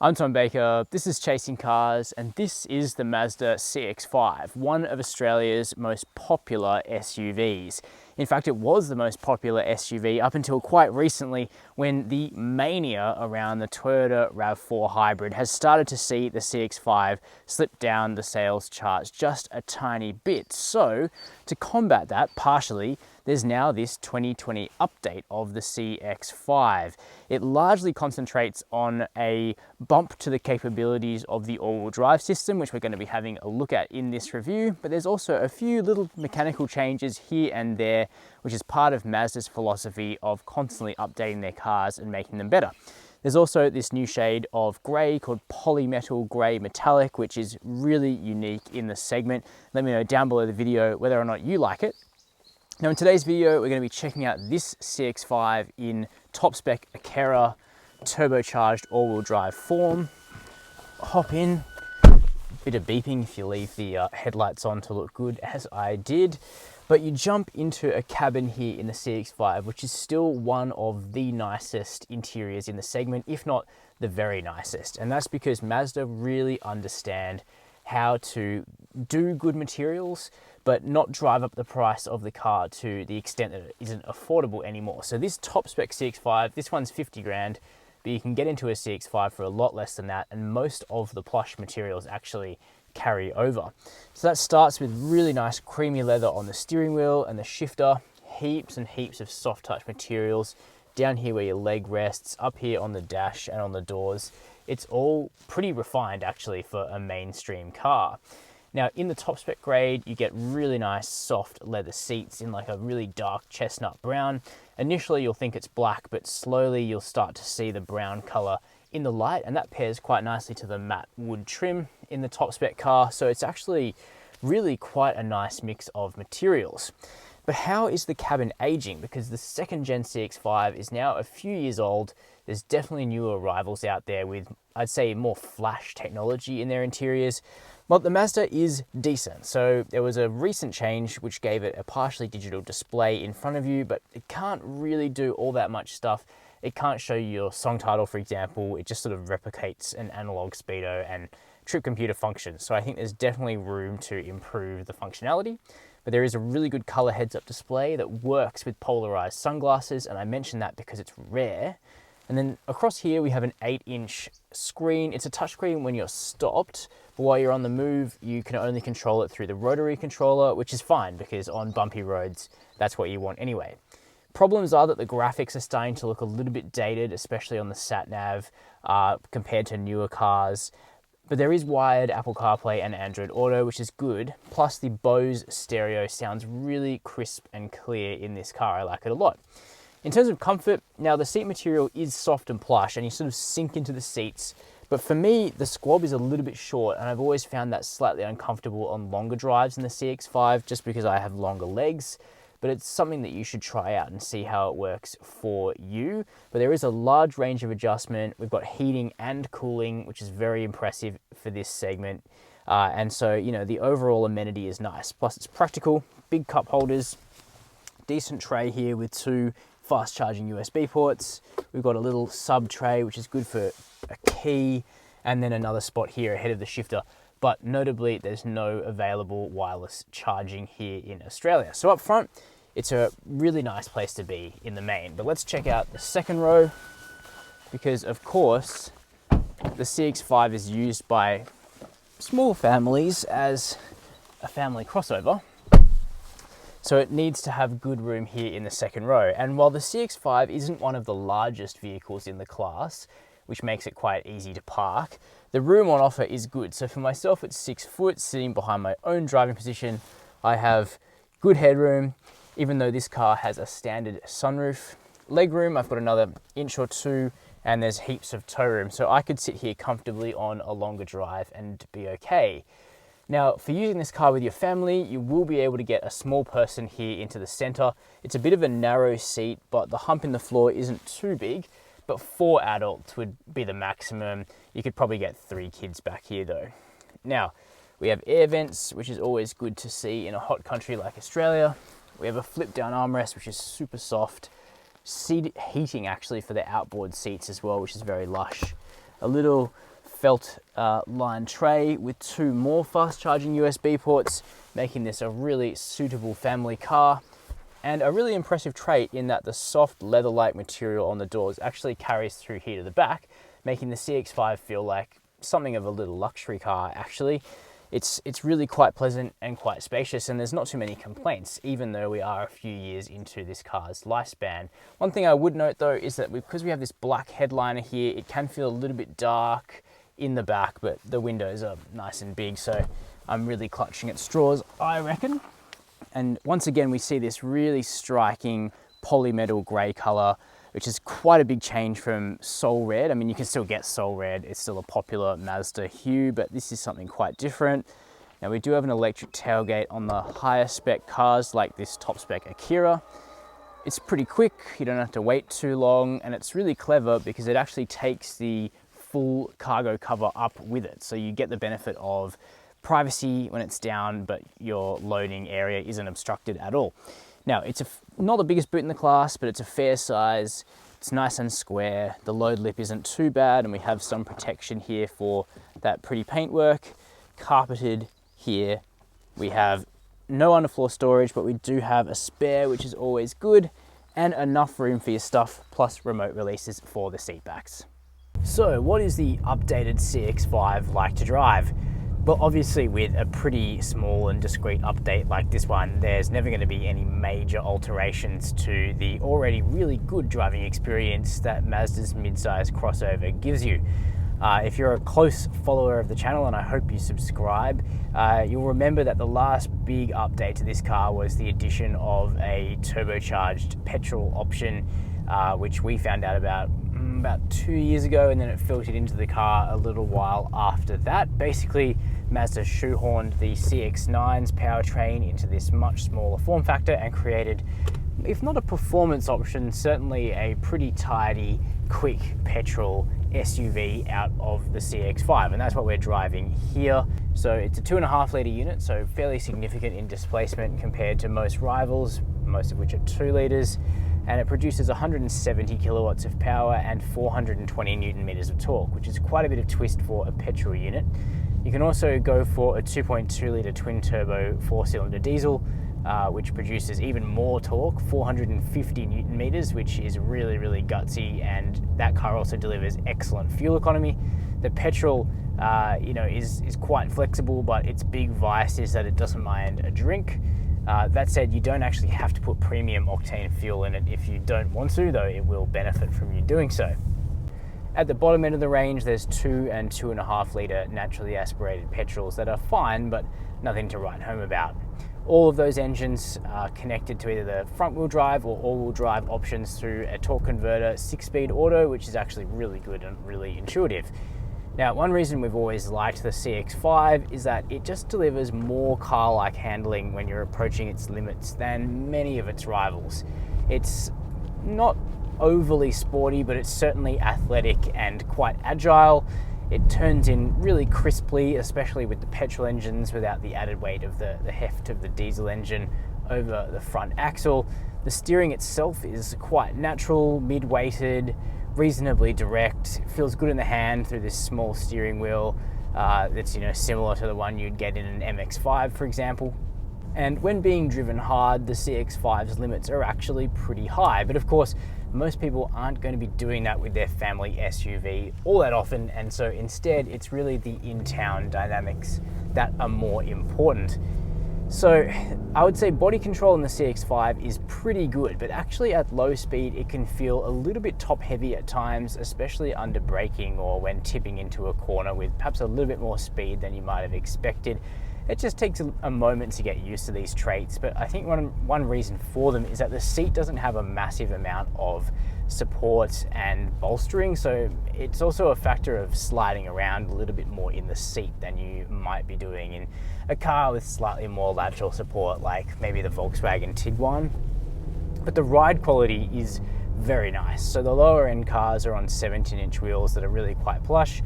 I'm Tom Baker, this is Chasing Cars, and this is the Mazda CX-5, one of Australia's most popular SUVs. In fact, it was the most popular SUV up until quite recently when the mania around the Toyota RAV4 Hybrid has started to see the CX-5 slip down the sales charts just a tiny bit. So, to combat that partially, there's now this 2020 update of the CX-5. It largely concentrates on a bump to the capabilities of the all-wheel drive system, which we're going to be having a look at in this review, but there's also a few little mechanical changes here and there, which is part of Mazda's philosophy of constantly updating their cars and making them better. There's also this new shade of grey called Polymetal Grey Metallic, which is really unique in the segment. Let me know down below the video whether or not you like it. Now in today's video, we're going to be checking out this CX-5 in top spec Akera turbocharged all-wheel drive form. Hop in, bit of beeping if you leave the headlights on to look good, as I did. But you jump into a cabin here in the CX-5, which is still one of the nicest interiors in the segment, if not the very nicest. And that's because Mazda really understand how to do good materials, but not drive up the price of the car to the extent that it isn't affordable anymore. So this top spec CX-5, this one's 50 grand, but you can get into a CX-5 for a lot less than that, and most of the plush materials actually carry over. So that starts with really nice creamy leather on the steering wheel and the shifter, heaps and heaps of soft touch materials down here where your leg rests, up here on the dash and on the doors. It's all pretty refined actually for a mainstream car. Now in the top spec grade, you get really nice soft leather seats in like a really dark chestnut brown. Initially you'll think it's black, but slowly you'll start to see the brown color in the light, and that pairs quite nicely to the matte wood trim in the top spec car. So it's actually really quite a nice mix of materials. But how is the cabin aging? Because the second gen CX-5 is now a few years old. There's definitely newer rivals out there with, I'd say, more flash technology in their interiors. Well, the Mazda is decent. So there was a recent change which gave it a partially digital display in front of you, but it can't really do all that much stuff. It can't show you your song title, for example. It just sort of replicates an analog speedo and trip computer functions. So I think there's definitely room to improve the functionality. But there is a really good color heads-up display that works with polarized sunglasses, and I mention that because it's rare. And then across here we have an 8-inch screen. It's a touchscreen when you're stopped, but while you're on the move, you can only control it through the rotary controller, which is fine because on bumpy roads, that's what you want anyway. Problems are that the graphics are starting to look a little bit dated, especially on the sat-nav compared to newer cars. But there is wired Apple CarPlay and Android Auto, which is good. Plus the Bose stereo sounds really crisp and clear in this car. I like it a lot. In terms of comfort, now the seat material is soft and plush and you sort of sink into the seats. But for me, the squab is a little bit short and I've always found that slightly uncomfortable on longer drives in the CX-5 just because I have longer legs. But it's something that you should try out and see how it works for you. But there is a large range of adjustment. We've got heating and cooling, which is very impressive for this segment. And so, you know, the overall amenity is nice. Plus it's practical, big cup holders, decent tray here with 2 fast charging USB ports. We've got a little sub tray, which is good for a key, and then another spot here ahead of the shifter. But notably, there's no available wireless charging here in Australia. So up front, it's a really nice place to be in the main. But let's check out the second row, because of course, the CX-5 is used by small families as a family crossover. So it needs to have good room here in the second row. And while the CX-5 isn't one of the largest vehicles in the class, which makes it quite easy to park, the room on offer is good. So for myself, it's 6 foot, sitting behind my own driving position. I have good headroom, even though this car has a standard sunroof. Legroom, I've got another inch or 2, and there's heaps of toe room. So I could sit here comfortably on a longer drive and be okay. Now, for using this car with your family, you will be able to get a small person here into the center. It's a bit of a narrow seat, but the hump in the floor isn't too big. But 4 adults would be the maximum. You could probably get 3 kids back here though. Now, we have air vents, which is always good to see in a hot country like Australia. We have a flip down armrest, which is super soft. Seat heating actually for the outboard seats as well, which is very lush. A little felt line tray with 2 more fast charging USB ports, making this a really suitable family car. And a really impressive trait in that the soft leather-like material on the doors actually carries through here to the back, making the CX-5 feel like something of a little luxury car actually. It's really quite pleasant and quite spacious, and there's not too many complaints, even though we are a few years into this car's lifespan. One thing I would note though is that because we have this black headliner here, it can feel a little bit dark in the back, but the windows are nice and big, so I'm really clutching at straws, I reckon. And once again, we see this really striking polymetal grey colour, which is quite a big change from Soul Red. I mean, you can still get Soul Red, it's still a popular Mazda hue, but this is something quite different. Now we do have an electric tailgate on the higher spec cars like this top spec Akira. It's pretty quick, you don't have to wait too long, and it's really clever because it actually takes the full cargo cover up with it. So you get the benefit of privacy when it's down, but your loading area isn't obstructed at all. Now, it's not the biggest boot in the class, but it's a fair size. It's nice and square. The load lip isn't too bad, and we have some protection here for that pretty paintwork. Carpeted here. We have no underfloor storage, but we do have a spare, which is always good, and enough room for your stuff, plus remote releases for the seat backs. So, what is the updated CX-5 like to drive? But obviously with a pretty small and discreet update like this one, there's never going to be any major alterations to the already really good driving experience that Mazda's midsize crossover gives you. If you're a close follower of the channel, and I hope you subscribe, you'll remember that the last big update to this car was the addition of a turbocharged petrol option, which we found out about 2 years ago, and then it filtered into the car a little while after that. Basically, Mazda shoehorned the CX-9's powertrain into this much smaller form factor and created, if not a performance option, certainly a pretty tidy, quick petrol SUV out of the CX-5, and that's what we're driving here. So it's a 2.5 litre unit, so fairly significant in displacement compared to most rivals, most of which are 2 litres. And it produces 170 kilowatts of power and 420 newton meters of torque, which is quite a bit of twist for a petrol unit. You can also go for a 2.2 litre twin turbo 4-cylinder diesel, which produces even more torque, 450 newton meters, which is really, really gutsy, and that car also delivers excellent fuel economy. The petrol, is quite flexible, but its big vice is that it doesn't mind a drink. That said, you don't actually have to put premium octane fuel in it if you don't want to, though it will benefit from you doing so. At the bottom end of the range, there's 2 and 2.5 litre naturally aspirated petrols that are fine, but nothing to write home about. All of those engines are connected to either the front wheel drive or all wheel drive options through a torque converter 6-speed auto, which is actually really good and really intuitive. Now, one reason we've always liked the CX-5 is that it just delivers more car-like handling when you're approaching its limits than many of its rivals. It's not overly sporty, but it's certainly athletic and quite agile. It turns in really crisply, especially with the petrol engines, without the added weight of the heft of the diesel engine over the front axle. The steering itself is quite natural, mid-weighted, reasonably direct, feels good in the hand through this small steering wheel that's similar to the one you'd get in an MX-5, for example. And when being driven hard, the CX-5's limits are actually pretty high, but of course most people aren't going to be doing that with their family SUV all that often, and so instead it's really the in-town dynamics that are more important. So I would say body control in the CX-5 is pretty good, but actually at low speed it can feel a little bit top heavy at times, especially under braking or when tipping into a corner with perhaps a little bit more speed than you might have expected. It just takes a moment to get used to these traits, but I think one reason for them is that the seat doesn't have a massive amount of support and bolstering, so it's also a factor of sliding around a little bit more in the seat than you might be doing in a car with slightly more lateral support, like maybe the Volkswagen Tiguan. But the ride quality is very nice. So the lower end cars are on 17-inch wheels that are really quite plush,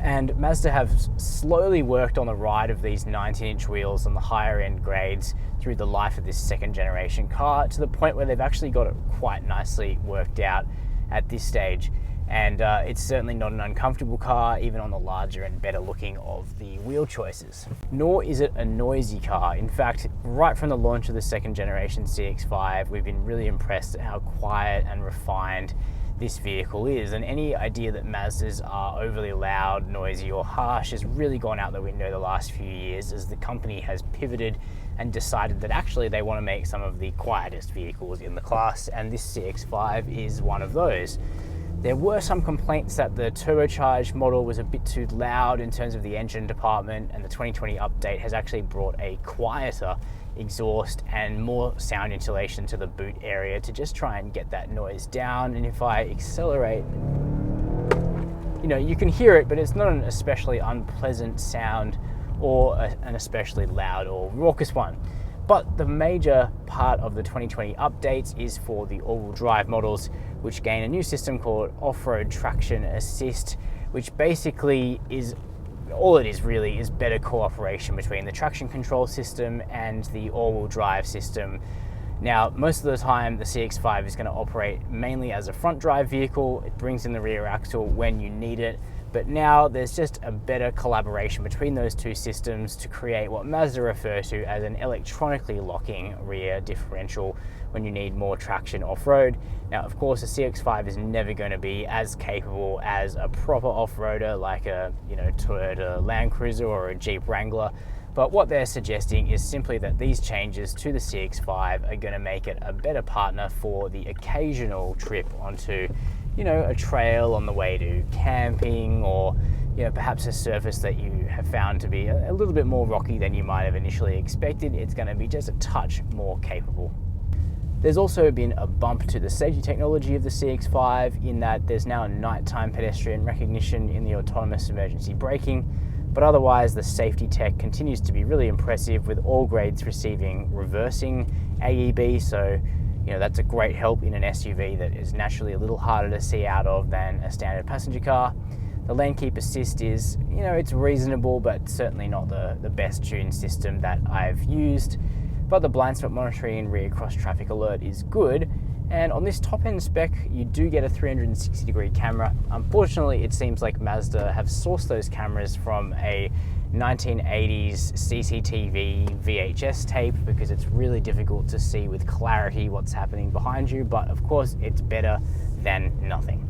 and Mazda have slowly worked on the ride of these 19-inch wheels on the higher end grades through the life of this second generation car, to the point where they've actually got it quite nicely worked out at this stage. And it's certainly not an uncomfortable car, even on the larger and better looking of the wheel choices. Nor is it a noisy car. In fact, right from the launch of the second generation CX-5, we've been really impressed at how quiet and refined this vehicle is, and any idea that Mazdas are overly loud, noisy or harsh has really gone out the window the last few years, as the company has pivoted and decided that actually they want to make some of the quietest vehicles in the class, and this CX-5 is one of those. There were some complaints that the turbocharged model was a bit too loud in terms of the engine department, and the 2020 update has actually brought a quieter exhaust and more sound insulation to the boot area to just try and get that noise down. And if I accelerate, you know, you can hear it, but it's not an especially unpleasant sound or an especially loud or raucous one. But the major part of the 2020 updates is for the all-wheel drive models, which gain a new system called Off-Road Traction Assist, which basically is, all it is really is better cooperation between the traction control system and the all-wheel drive system. Now, most of the time, the CX-5 is going to operate mainly as a front drive vehicle. It brings in the rear axle when you need it. But now there's just a better collaboration between those two systems to create what Mazda refer to as an electronically locking rear differential when you need more traction off-road. Now, of course, the CX-5 is never going to be as capable as a proper off-roader like a, you know, Toyota Land Cruiser or a Jeep Wrangler. But what they're suggesting is simply that these changes to the CX-5 are going to make it a better partner for the occasional trip onto, you know, a trail on the way to camping, or, you know, perhaps a surface that you have found to be a little bit more rocky than you might have initially expected. It's going to be just a touch more capable. There's also been a bump to the safety technology of the CX-5 in that there's now nighttime pedestrian recognition in the autonomous emergency braking. But otherwise, the safety tech continues to be really impressive, with all grades receiving reversing AEB. So, you know, that's a great help in an SUV that is naturally a little harder to see out of than a standard passenger car. The lane keep assist is, you know, it's reasonable, but certainly not the best tuned system that I've used. But the blind spot monitoring and rear cross traffic alert is good. And on this top end spec, you do get a 360-degree camera. Unfortunately, it seems like Mazda have sourced those cameras from a 1980s CCTV VHS tape, because it's really difficult to see with clarity what's happening behind you. But of course, it's better than nothing.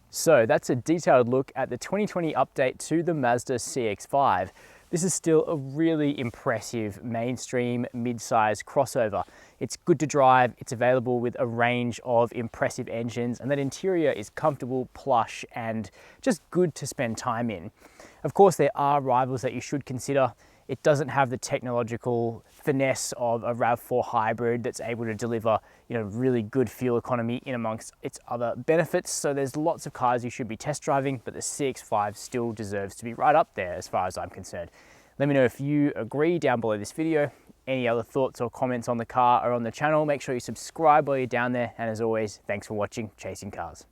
So that's a detailed look at the 2020 update to the Mazda CX-5. This is still a really impressive mainstream mid-size crossover. It's good to drive, it's available with a range of impressive engines, and that interior is comfortable, plush, and just good to spend time in. Of course, there are rivals that you should consider. It doesn't have the technological finesse of a RAV4 hybrid that's able to deliver, you know, really good fuel economy in amongst its other benefits. So there's lots of cars you should be test driving, but the CX-5 still deserves to be right up there as far as I'm concerned. Let me know if you agree down below this video. Any other thoughts or comments on the car or on the channel, make sure you subscribe while you're down there. And as always, thanks for watching Chasing Cars.